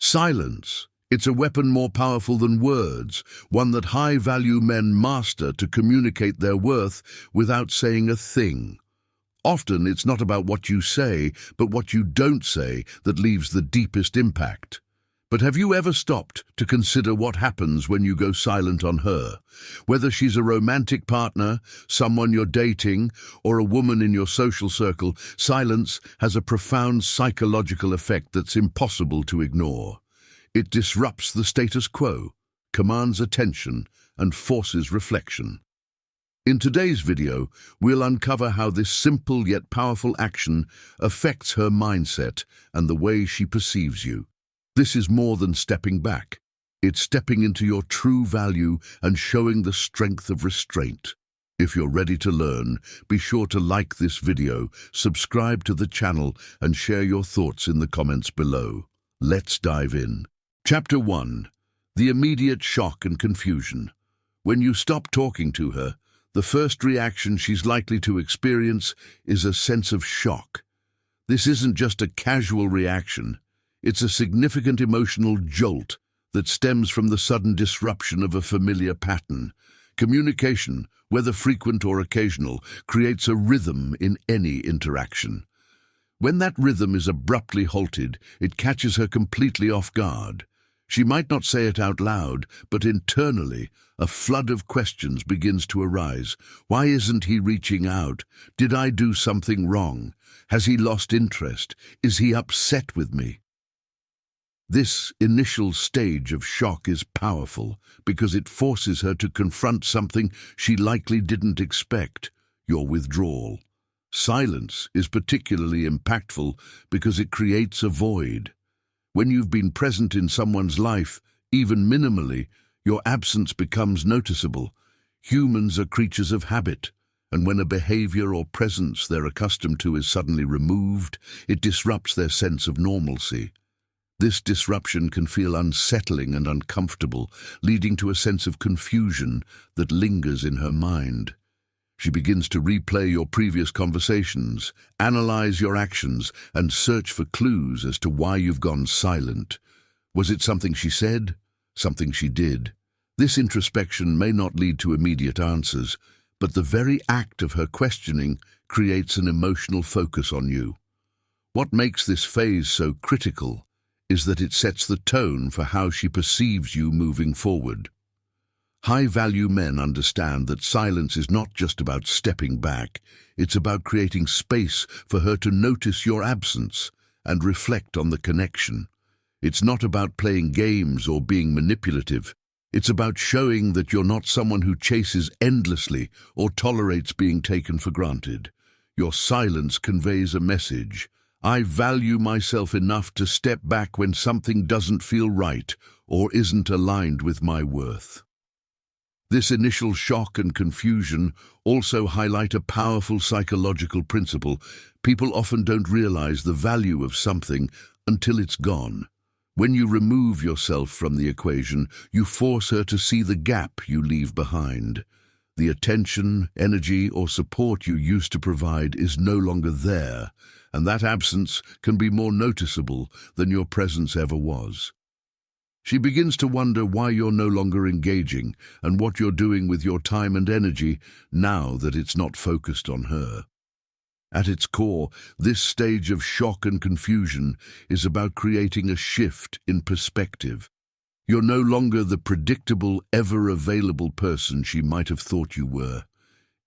Silence. It's a weapon more powerful than words, one that high-value men master to communicate their worth without saying a thing. Often it's not about what you say, but what you don't say that leaves the deepest impact. But have you ever stopped to consider what happens when you go silent on her? Whether she's a romantic partner, someone you're dating, or a woman in your social circle, silence has a profound psychological effect that's impossible to ignore. It disrupts the status quo, commands attention, and forces reflection. In today's video, we'll uncover how this simple yet powerful action affects her mindset and the way she perceives you. This is more than stepping back. It's stepping into your true value and showing the strength of restraint. If you're ready to learn, be sure to like this video, subscribe to the channel, and share your thoughts in the comments below. Let's dive in. Chapter 1. The immediate shock and confusion. When you stop talking to her, the first reaction she's likely to experience is a sense of shock. This isn't just a casual reaction. It's a significant emotional jolt that stems from the sudden disruption of a familiar pattern. Communication, whether frequent or occasional, creates a rhythm in any interaction. When that rhythm is abruptly halted, it catches her completely off guard. She might not say it out loud, but internally, a flood of questions begins to arise. Why isn't he reaching out? Did I do something wrong? Has he lost interest? Is he upset with me? This initial stage of shock is powerful because it forces her to confront something she likely didn't expect: your withdrawal. Silence is particularly impactful because it creates a void. When you've been present in someone's life, even minimally, your absence becomes noticeable. Humans are creatures of habit, and when a behavior or presence they're accustomed to is suddenly removed, it disrupts their sense of normalcy. This disruption can feel unsettling and uncomfortable, leading to a sense of confusion that lingers in her mind. She begins to replay your previous conversations, analyze your actions, and search for clues as to why you've gone silent. Was it something she said? Something she did? This introspection may not lead to immediate answers, but the very act of her questioning creates an emotional focus on you. What makes this phase so critical is that it sets the tone for how she perceives you moving forward. High-value men understand that silence is not just about stepping back, it's about creating space for her to notice your absence and reflect on the connection. It's not about playing games or being manipulative. It's about showing that you're not someone who chases endlessly or tolerates being taken for granted. Your silence conveys a message. I value myself enough to step back when something doesn't feel right or isn't aligned with my worth. This initial shock and confusion also highlight a powerful psychological principle. People often don't realize the value of something until it's gone. When you remove yourself from the equation, you force her to see the gap you leave behind. The attention, energy, or support you used to provide is no longer there, and that absence can be more noticeable than your presence ever was. She begins to wonder why you're no longer engaging and what you're doing with your time and energy now that it's not focused on her. At its core, this stage of shock and confusion is about creating a shift in perspective. You're no longer the predictable, ever-available person she might have thought you were.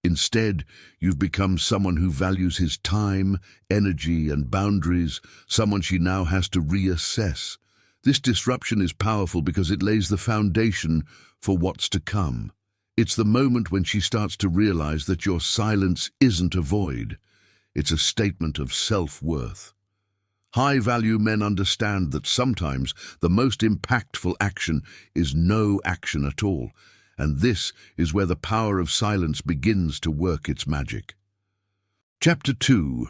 Instead, you've become someone who values his time, energy, and boundaries, someone she now has to reassess. This disruption is powerful because it lays the foundation for what's to come. It's the moment when she starts to realize that your silence isn't a void. It's a statement of self-worth. High-value men understand that sometimes the most impactful action is no action at all, and this is where the power of silence begins to work its magic. Chapter 2.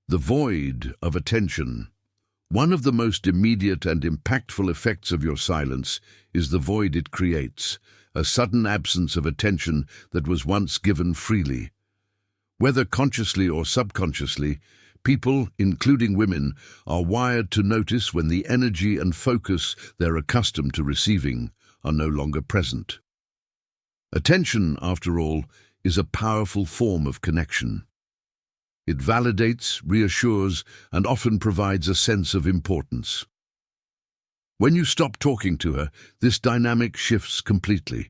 The void of attention. One of the most immediate and impactful effects of your silence is the void it creates, a sudden absence of attention that was once given freely. Whether consciously or subconsciously, People, including women, are wired to notice when the energy and focus they're accustomed to receiving are no longer present. Attention, after all, is a powerful form of connection. It validates, reassures, and often provides a sense of importance. When you stop talking to her, this dynamic shifts completely.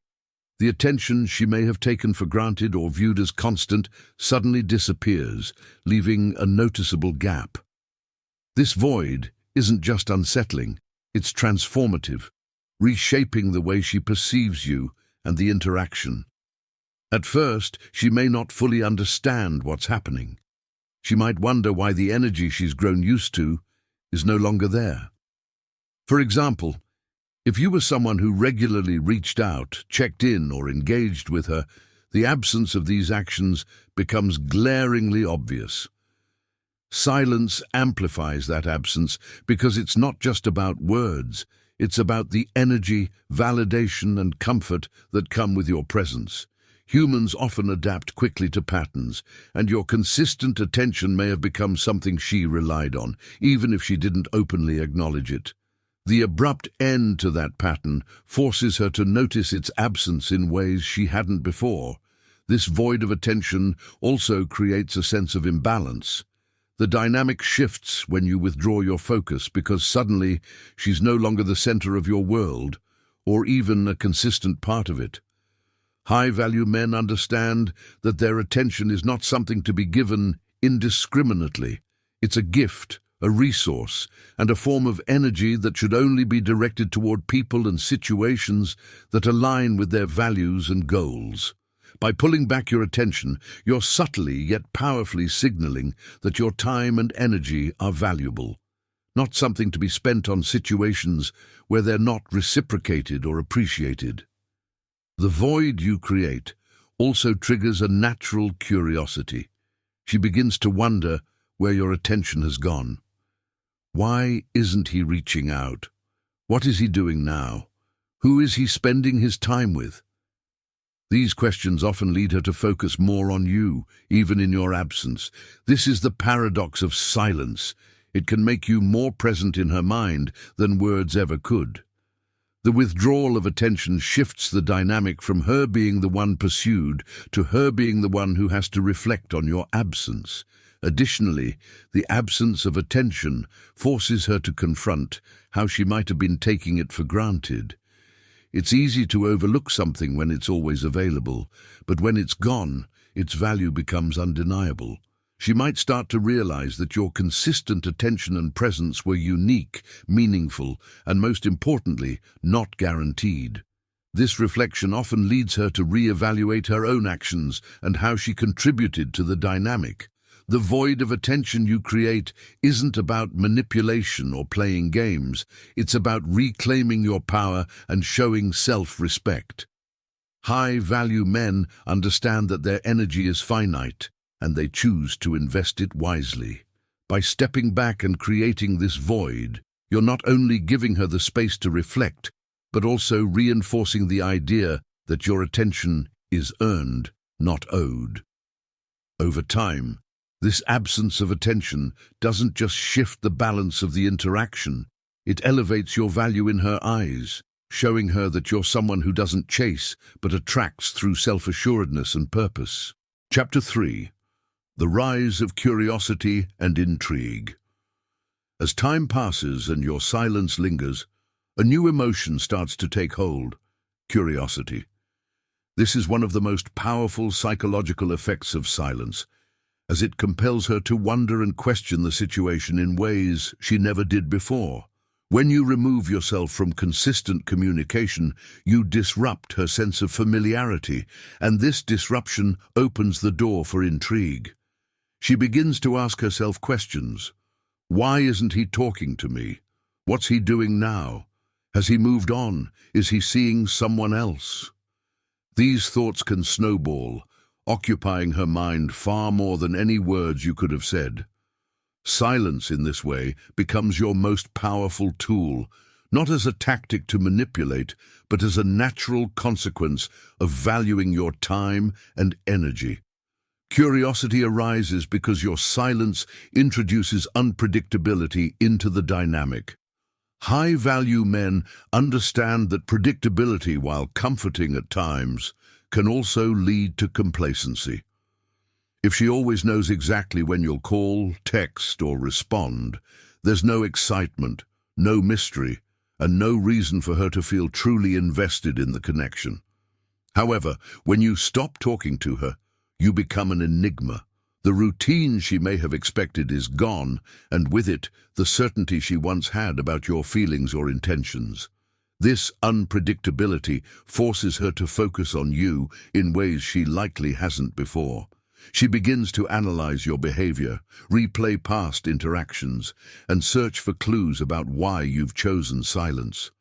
The attention she may have taken for granted or viewed as constant suddenly disappears, leaving a noticeable gap. This void isn't just unsettling, it's transformative, reshaping the way she perceives you and the interaction. At first, she may not fully understand what's happening. She might wonder why the energy she's grown used to is no longer there. For example, if you were someone who regularly reached out, checked in, or engaged with her, the absence of these actions becomes glaringly obvious. Silence amplifies that absence because it's not just about words, it's about the energy, validation, and comfort that come with your presence. Humans often adapt quickly to patterns, and your consistent attention may have become something she relied on, even if she didn't openly acknowledge it. The abrupt end to that pattern forces her to notice its absence in ways she hadn't before. This void of attention also creates a sense of imbalance. The dynamic shifts when you withdraw your focus because suddenly she's no longer the center of your world, or even a consistent part of it. High-value men understand that their attention is not something to be given indiscriminately. It's a gift, a resource, and a form of energy that should only be directed toward people and situations that align with their values and goals. By pulling back your attention, you're subtly yet powerfully signaling that your time and energy are valuable, not something to be spent on situations where they're not reciprocated or appreciated. The void you create also triggers a natural curiosity. She begins to wonder where your attention has gone. Why isn't he reaching out? What is he doing now? Who is he spending his time with? These questions often lead her to focus more on you, even in your absence. This is the paradox of silence. It can make you more present in her mind than words ever could. The withdrawal of attention shifts the dynamic from her being the one pursued to her being the one who has to reflect on your absence. Additionally, the absence of attention forces her to confront how she might have been taking it for granted. It's easy to overlook something when it's always available, but when it's gone, its value becomes undeniable. She might start to realize that your consistent attention and presence were unique, meaningful, and most importantly, not guaranteed. This reflection often leads her to reevaluate her own actions and how she contributed to the dynamic. The void of attention you create isn't about manipulation or playing games. It's about reclaiming your power and showing self-respect. High-value men understand that their energy is finite, and they choose to invest it wisely. By stepping back and creating this void, you're not only giving her the space to reflect, but also reinforcing the idea that your attention is earned, not owed. Over time, this absence of attention doesn't just shift the balance of the interaction, it elevates your value in her eyes, showing her that you're someone who doesn't chase, but attracts through self-assuredness and purpose. Chapter 3. The Rise of Curiosity and Intrigue. As time passes and your silence lingers, a new emotion starts to take hold: curiosity. This is one of the most powerful psychological effects of silence, as it compels her to wonder and question the situation in ways she never did before. When you remove yourself from consistent communication, you disrupt her sense of familiarity, and this disruption opens the door for intrigue. She begins to ask herself questions. Why isn't he talking to me? What's he doing now? Has he moved on? Is he seeing someone else? These thoughts can snowball, occupying her mind far more than any words you could have said. Silence in this way becomes your most powerful tool, not as a tactic to manipulate, but as a natural consequence of valuing your time and energy. Curiosity arises because your silence introduces unpredictability into the dynamic. High-value men understand that predictability, while comforting at times, can also lead to complacency. If she always knows exactly when you'll call, text, or respond, there's no excitement, no mystery, and no reason for her to feel truly invested in the connection. However, when you stop talking to her, you become an enigma. The routine she may have expected is gone, and with it, the certainty she once had about your feelings or intentions. This unpredictability forces her to focus on you in ways she likely hasn't before. She begins to analyze your behavior, replay past interactions, and search for clues about why you've chosen silence.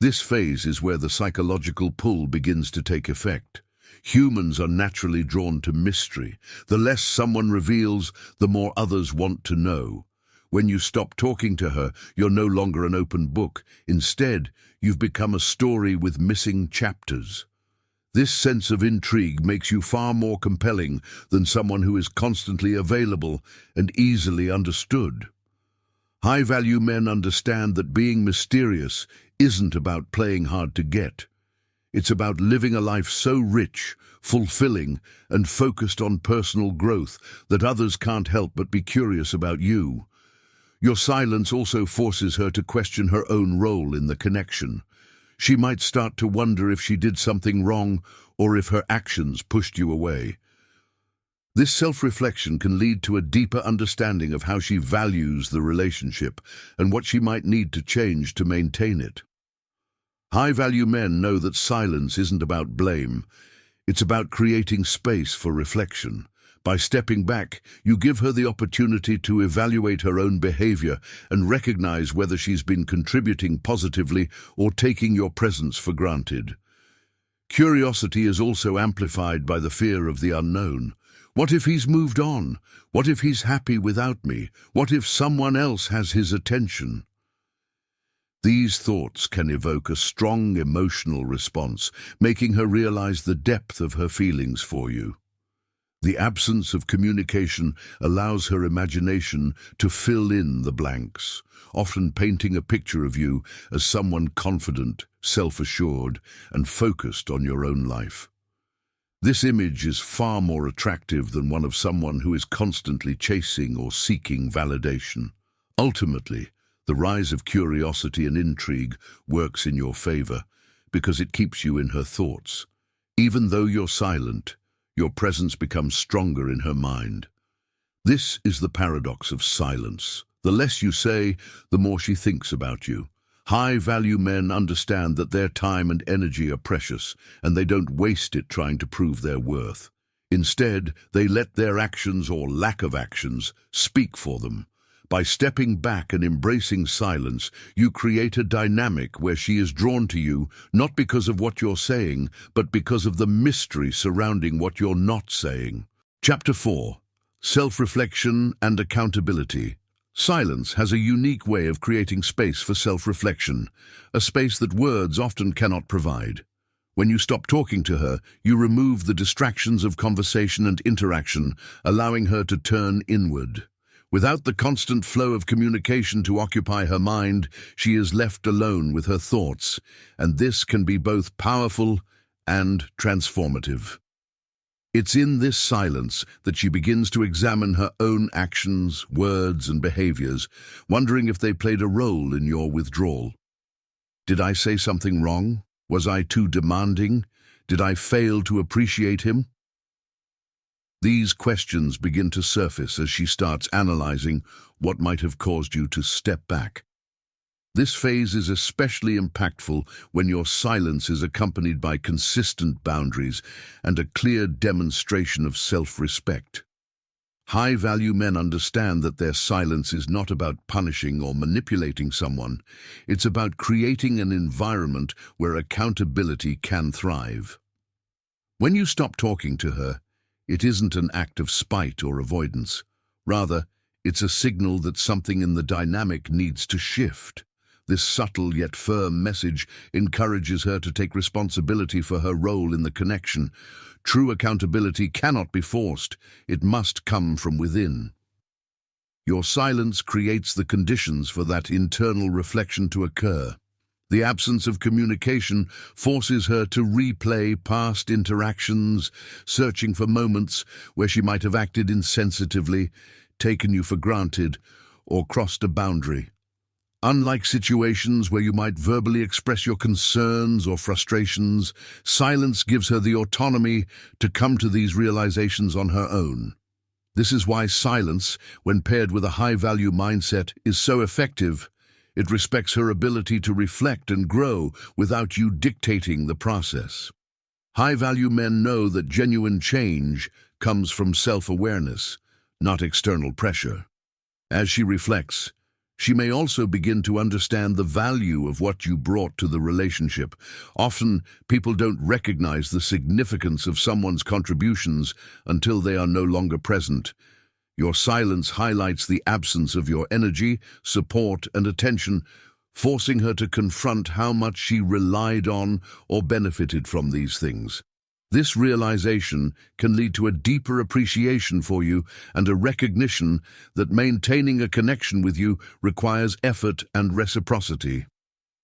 This phase is where the psychological pull begins to take effect. Humans are naturally drawn to mystery. The less someone reveals, the more others want to know. When you stop talking to her, you're no longer an open book. Instead, you've become a story with missing chapters. This sense of intrigue makes you far more compelling than someone who is constantly available and easily understood. High-value men understand that being mysterious isn't about playing hard to get. It's about living a life so rich, fulfilling, and focused on personal growth that others can't help but be curious about you. Your silence also forces her to question her own role in the connection. She might start to wonder if she did something wrong or if her actions pushed you away. This self-reflection can lead to a deeper understanding of how she values the relationship and what she might need to change to maintain it. High-value men know that silence isn't about blame. It's about creating space for reflection. By stepping back, you give her the opportunity to evaluate her own behavior and recognize whether she's been contributing positively or taking your presence for granted. Curiosity is also amplified by the fear of the unknown. What if he's moved on? What if he's happy without me? What if someone else has his attention? These thoughts can evoke a strong emotional response, making her realize the depth of her feelings for you. The absence of communication allows her imagination to fill in the blanks, often painting a picture of you as someone confident, self-assured, and focused on your own life. This image is far more attractive than one of someone who is constantly chasing or seeking validation. Ultimately, the rise of curiosity and intrigue works in your favor because it keeps you in her thoughts. Even though you're silent, your presence becomes stronger in her mind. This is the paradox of silence. The less you say, the more she thinks about you. High-value men understand that their time and energy are precious, and they don't waste it trying to prove their worth. Instead, they let their actions or lack of actions speak for them. By stepping back and embracing silence, you create a dynamic where she is drawn to you, not because of what you're saying, but because of the mystery surrounding what you're not saying. Chapter 4. Self-reflection and accountability. Silence has a unique way of creating space for self-reflection, a space that words often cannot provide. When you stop talking to her, you remove the distractions of conversation and interaction, allowing her to turn inward. Without the constant flow of communication to occupy her mind, she is left alone with her thoughts, and this can be both powerful and transformative. It's in this silence that she begins to examine her own actions, words, and behaviors, wondering if they played a role in your withdrawal. Did I say something wrong? Was I too demanding? Did I fail to appreciate him? These questions begin to surface as she starts analyzing what might have caused you to step back. This phase is especially impactful when your silence is accompanied by consistent boundaries and a clear demonstration of self-respect. High-value men understand that their silence is not about punishing or manipulating someone. It's about creating an environment where accountability can thrive. When you stop talking to her, it isn't an act of spite or avoidance. Rather, it's a signal that something in the dynamic needs to shift. This subtle yet firm message encourages her to take responsibility for her role in the connection. True accountability cannot be forced. It must come from within. Your silence creates the conditions for that internal reflection to occur. The absence of communication forces her to replay past interactions, searching for moments where she might have acted insensitively, taken you for granted, or crossed a boundary. Unlike situations where you might verbally express your concerns or frustrations, silence gives her the autonomy to come to these realizations on her own. This is why silence, when paired with a high-value mindset, is so effective. It respects her ability to reflect and grow without you dictating the process. High-value men know that genuine change comes from self-awareness, not external pressure. As she reflects, she may also begin to understand the value of what you brought to the relationship. Often, people don't recognize the significance of someone's contributions until they are no longer present. Your silence highlights the absence of your energy, support, and attention, forcing her to confront how much she relied on or benefited from these things. This realization can lead to a deeper appreciation for you and a recognition that maintaining a connection with you requires effort and reciprocity.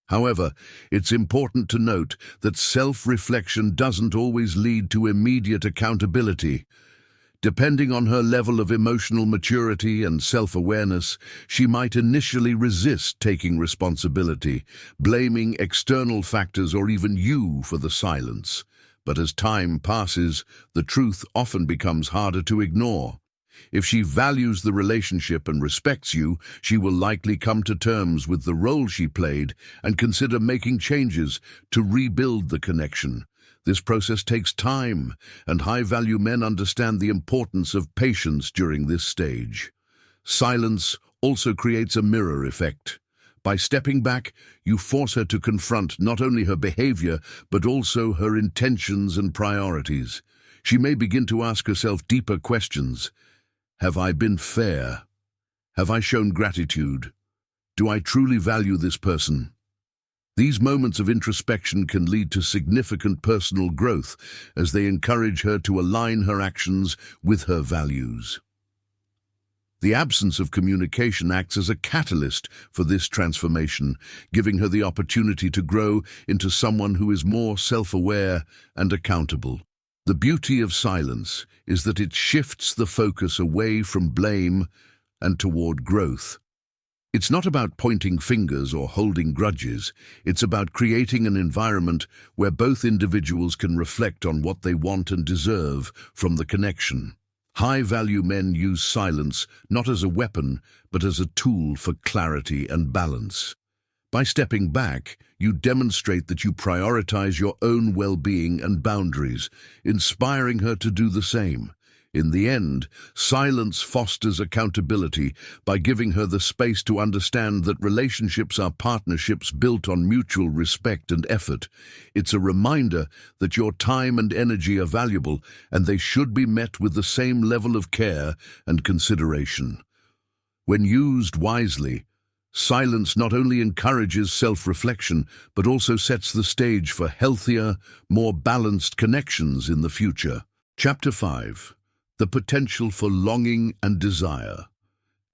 However, it's important to note that self-reflection doesn't always lead to immediate accountability. Depending on her level of emotional maturity and self-awareness, she might initially resist taking responsibility, blaming external factors or even you for the silence. But as time passes, the truth often becomes harder to ignore. If she values the relationship and respects you, she will likely come to terms with the role she played and consider making changes to rebuild the connection. This process takes time, and high-value men understand the importance of patience during this stage. Silence also creates a mirror effect. By stepping back, you force her to confront not only her behavior, but also her intentions and priorities. She may begin to ask herself deeper questions. Have I been fair? Have I shown gratitude? Do I truly value this person? These moments of introspection can lead to significant personal growth as they encourage her to align her actions with her values. The absence of communication acts as a catalyst for this transformation, giving her the opportunity to grow into someone who is more self-aware and accountable. The beauty of silence is that it shifts the focus away from blame and toward growth. It's not about pointing fingers or holding grudges. It's about creating an environment where both individuals can reflect on what they want and deserve from the connection. High-value men use silence not as a weapon, but as a tool for clarity and balance. By stepping back, you demonstrate that you prioritize your own well-being and boundaries, inspiring her to do the same. In the end, silence fosters accountability by giving her the space to understand that relationships are partnerships built on mutual respect and effort. It's a reminder that your time and energy are valuable, and they should be met with the same level of care and consideration. When used wisely, silence not only encourages self-reflection, but also sets the stage for healthier, more balanced connections in the future. Chapter 5. The potential for longing and desire.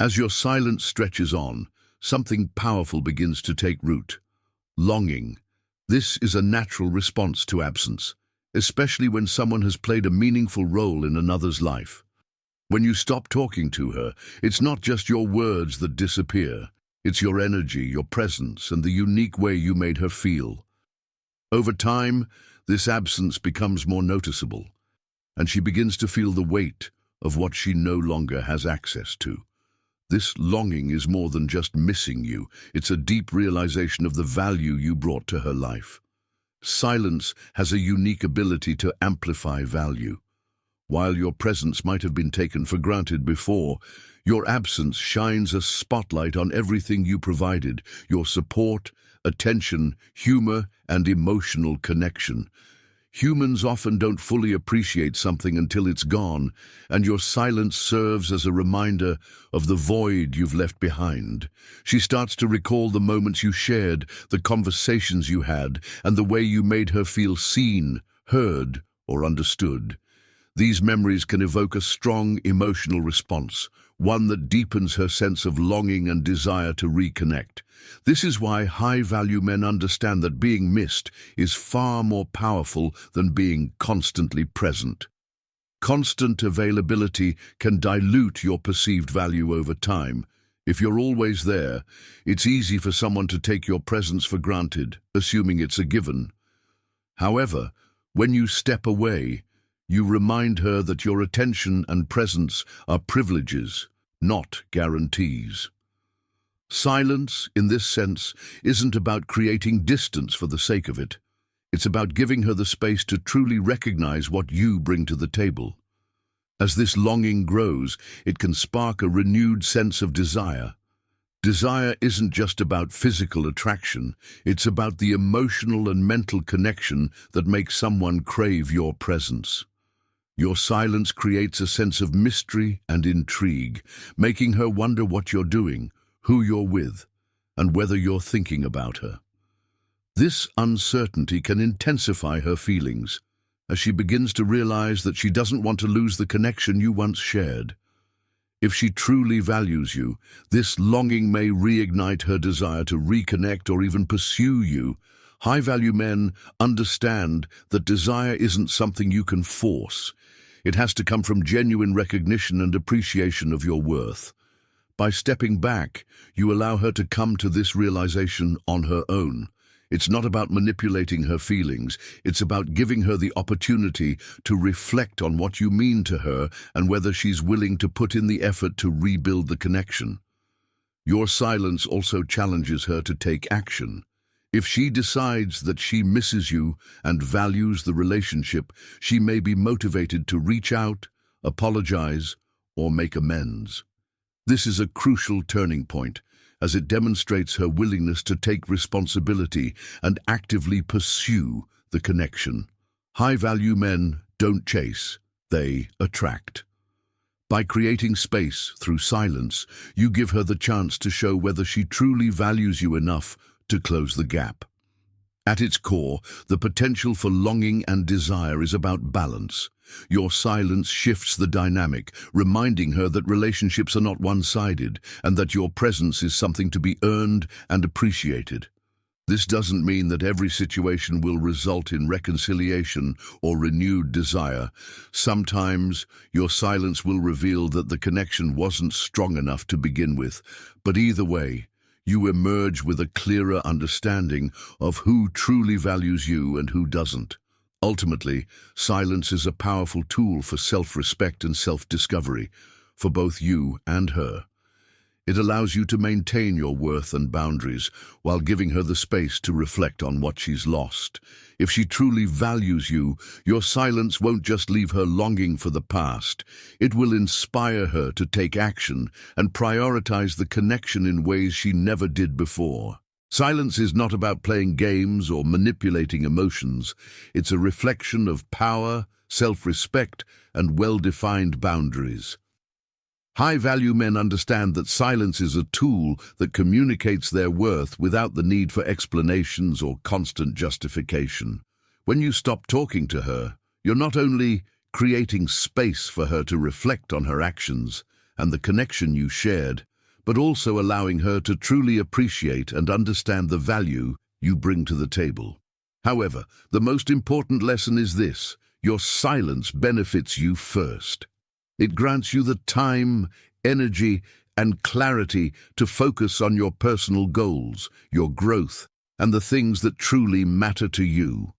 As your silence stretches on, something powerful begins to take root. Longing. This is a natural response to absence, especially when someone has played a meaningful role in another's life. When you stop talking to her, it's not just your words that disappear. It's your energy, your presence, and the unique way you made her feel. Over time, this absence becomes more noticeable, and she begins to feel the weight of what she no longer has access to. This longing is more than just missing you. It's a deep realization of the value you brought to her life. Silence has a unique ability to amplify value. While your presence might have been taken for granted before, your absence shines a spotlight on everything you provided: your support, attention, humor, and emotional connection. Humans often don't fully appreciate something until it's gone, and your silence serves as a reminder of the void you've left behind. She starts to recall the moments you shared, the conversations you had, and the way you made her feel seen, heard, or understood. These memories can evoke a strong emotional response, one that deepens her sense of longing and desire to reconnect. This is why high-value men understand that being missed is far more powerful than being constantly present. Constant availability can dilute your perceived value over time. If you're always there, it's easy for someone to take your presence for granted, assuming it's a given. However, when you step away, you remind her that your attention and presence are privileges, not guarantees. Silence, in this sense, isn't about creating distance for the sake of it. It's about giving her the space to truly recognize what you bring to the table. As this longing grows, it can spark a renewed sense of desire. Desire isn't just about physical attraction, it's about the emotional and mental connection that makes someone crave your presence. Your silence creates a sense of mystery and intrigue, making her wonder what you're doing, who you're with, and whether you're thinking about her. This uncertainty can intensify her feelings, as she begins to realize that she doesn't want to lose the connection you once shared. If she truly values you, this longing may reignite her desire to reconnect or even pursue you. High-value men understand that desire isn't something you can force. It has to come from genuine recognition and appreciation of your worth. By stepping back, you allow her to come to this realization on her own. It's not about manipulating her feelings, it's about giving her the opportunity to reflect on what you mean to her and whether she's willing to put in the effort to rebuild the connection. Your silence also challenges her to take action. If she decides that she misses you and values the relationship, she may be motivated to reach out, apologize, or make amends. This is a crucial turning point, as it demonstrates her willingness to take responsibility and actively pursue the connection. High-value men don't chase, they attract. By creating space through silence, you give her the chance to show whether she truly values you enough to close the gap. At its core, the potential for longing and desire is about balance. Your silence shifts the dynamic, reminding her that relationships are not one-sided and that your presence is something to be earned and appreciated. This doesn't mean that every situation will result in reconciliation or renewed desire. Sometimes your silence will reveal that the connection wasn't strong enough to begin with, but either way, you emerge with a clearer understanding of who truly values you and who doesn't. Ultimately, silence is a powerful tool for self-respect and self-discovery, for both you and her. It allows you to maintain your worth and boundaries while giving her the space to reflect on what she's lost. If she truly values you, your silence won't just leave her longing for the past. It will inspire her to take action and prioritize the connection in ways she never did before. Silence is not about playing games or manipulating emotions. It's a reflection of power, self-respect, and well-defined boundaries. High-value men understand that silence is a tool that communicates their worth without the need for explanations or constant justification. When you stop talking to her, you're not only creating space for her to reflect on her actions and the connection you shared, but also allowing her to truly appreciate and understand the value you bring to the table. However, the most important lesson is this: your silence benefits you first. It grants you the time, energy, and clarity to focus on your personal goals, your growth, and the things that truly matter to you.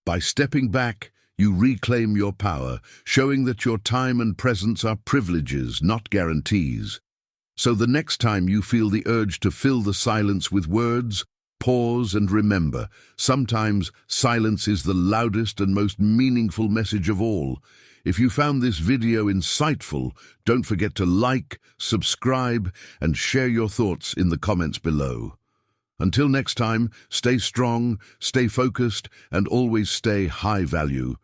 By stepping back, you reclaim your power, showing that your time and presence are privileges, not guarantees. So the next time you feel the urge to fill the silence with words, pause and remember, sometimes silence is the loudest and most meaningful message of all. If you found this video insightful, don't forget to like, subscribe, and share your thoughts in the comments below. Until next time, stay strong, stay focused, and always stay high value.